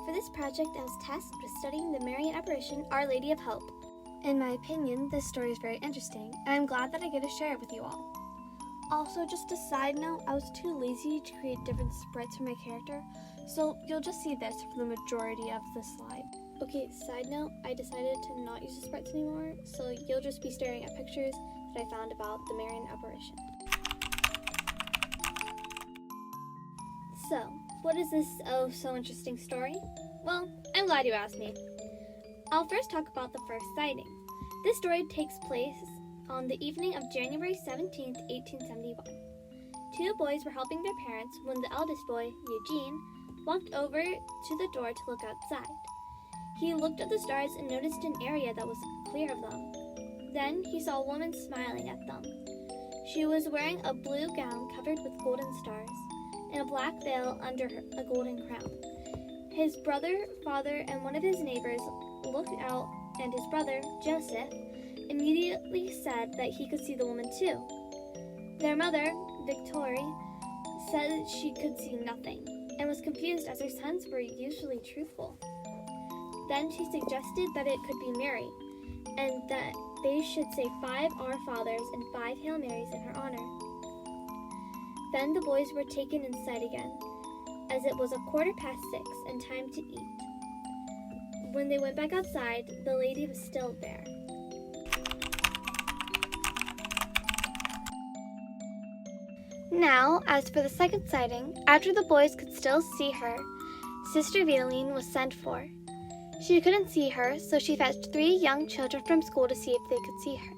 For this project, I was tasked with studying the Marian apparition, Our Lady of Hope. In my opinion, this story is very interesting, and I'm glad that I get to share it with you all. Also, just a side note, I was too lazy to create different sprites for my character, so you'll just see this for the majority of the slide. Okay, side note, I decided to not use the sprites anymore, so you'll just be staring at pictures that I found about the Marian apparition. So, what is this so interesting story? Well, I'm glad you asked me. I'll first talk about the first sighting. This story takes place on the evening of January 17th, 1871. Two boys were helping their parents when the eldest boy, Eugene, walked over to the door to look outside. He looked at the stars and noticed an area that was clear of them. Then he saw a woman smiling at them. She was wearing a blue gown covered with golden stars and a black veil under a golden crown. His brother, father, and one of his neighbors looked out, and his brother, Joseph, immediately said that he could see the woman too. Their mother, Victoria, said she could see nothing and was confused as her sons were usually truthful. Then she suggested that it could be Mary and that they should say 5 Our Fathers and 5 Hail Marys in her honor. Then the boys were taken inside again, as it was 6:15 and time to eat. When they went back outside, the lady was still there. Now, as for the second sighting, after the boys could still see her, Sister Vitaline was sent for. She couldn't see her, so she fetched 3 young children from school to see if they could see her.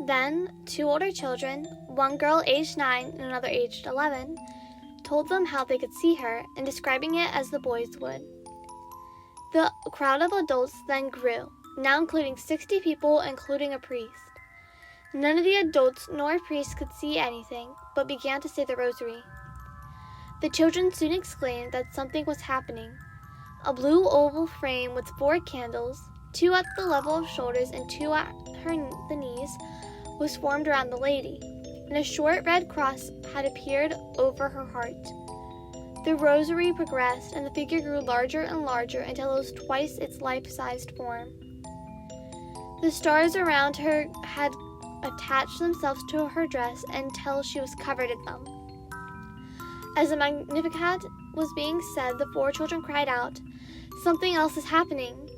Then, 2 older children, one girl aged 9 and another aged 11, told them how they could see her and describing it as the boys would. The crowd of adults then grew, now including 60 people, including a priest. None of the adults nor priests could see anything, but began to say the rosary. The children soon exclaimed that something was happening. A blue oval frame with 4 candles, 2 at the level of shoulders and 2 at the knees, was formed around the lady, and a short red cross had appeared over her heart. The rosary progressed, and the figure grew larger and larger until it was twice its life-sized form. The stars around her had attached themselves to her dress until she was covered in them. As the Magnificat was being said, the 4 children cried out, "Something else is happening."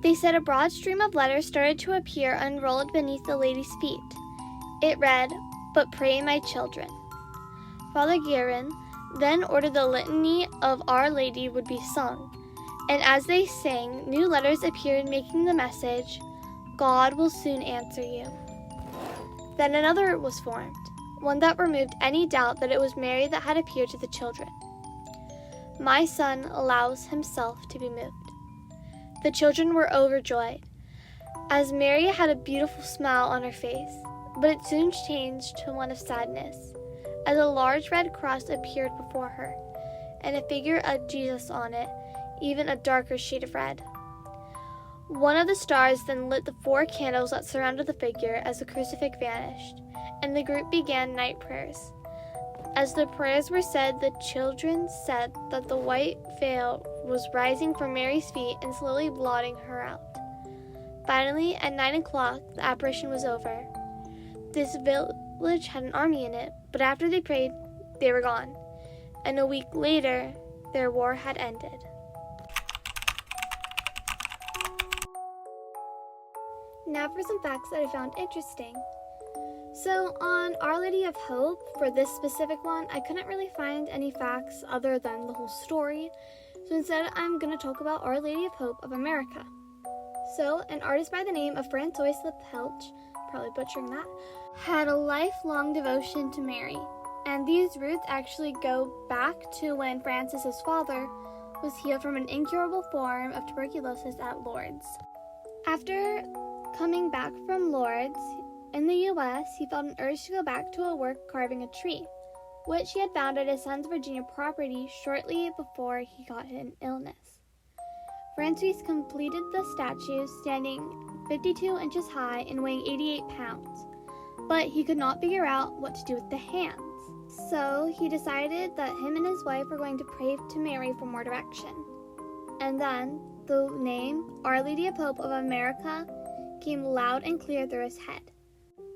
They said a broad stream of letters started to appear unrolled beneath the lady's feet. It read, "But pray, my children." Father Guerin then ordered the litany of Our Lady would be sung, and as they sang, new letters appeared making the message, "God will soon answer you." Then another was formed, one that removed any doubt that it was Mary that had appeared to the children. "My son allows himself to be moved." The children were overjoyed, as Mary had a beautiful smile on her face, but it soon changed to one of sadness, as a large red cross appeared before her, and a figure of Jesus on it, even a darker shade of red. One of the stars then lit the 4 candles that surrounded the figure as the crucifix vanished, and the group began night prayers. As the prayers were said, the children said that the white veil was rising from Mary's feet and slowly blotting her out. Finally, at 9 o'clock, the apparition was over. This village had an army in it, but after they prayed, they were gone, and a week later, their war had ended. Now for some facts that I found interesting. So on Our Lady of Hope, for this specific one, I couldn't really find any facts other than the whole story, so instead I'm going to talk about Our Lady of Hope of America. So, an artist by the name of Francois Lepelche, probably butchering that, had a lifelong devotion to Mary, and these roots actually go back to when Francis's father was healed from an incurable form of tuberculosis at Lourdes. After coming back from Lourdes, in the U.S., he felt an urge to go back to a work carving a tree, which he had found at his son's Virginia property shortly before he got an illness. Francois completed the statue, standing 52 inches high and weighing 88 pounds, but he could not figure out what to do with the hands. So he decided that him and his wife were going to pray to Mary for more direction. And then the name Our Lady of Hope of America came loud and clear through his head.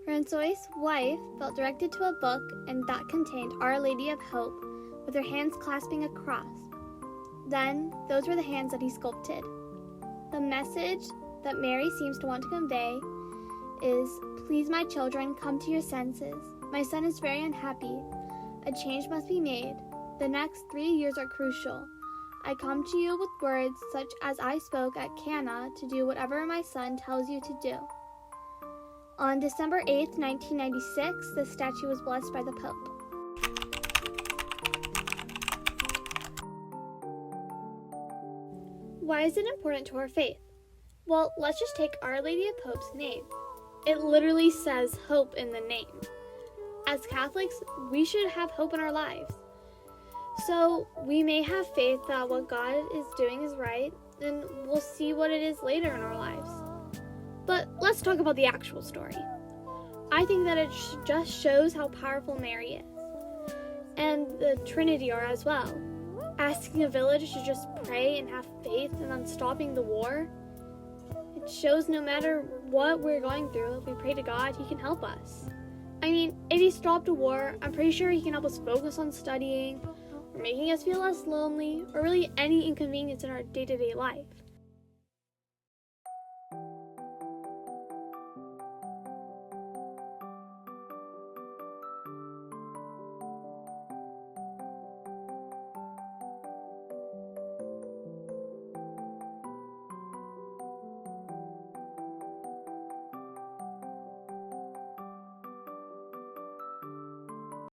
Francois's wife felt directed to a book, and that contained Our Lady of Hope with her hands clasping a cross. Then those were the hands that he sculpted. The message that Mary seems to want to convey is, "Please, my children, come to your senses. My son is very unhappy. A change must be made. The next 3 years are crucial. I come to you with words such as I spoke at Cana to do whatever my son tells you to do." On December 8th, 1996, the statue was blessed by the Pope. Why is it important to our faith? Well, let's just take Our Lady of Hope's name. It literally says hope in the name. As Catholics, we should have hope in our lives. So we may have faith that what God is doing is right, and we'll see what it is later in our lives. But let's talk about the actual story. I think that it just shows how powerful Mary is, and the Trinity are as well. Asking a village to just pray and have faith and then stopping the war, it shows no matter what we're going through, if we pray to God, He can help us. I mean, if He stopped a war, I'm pretty sure He can help us focus on studying, or making us feel less lonely, or really any inconvenience in our day-to-day life.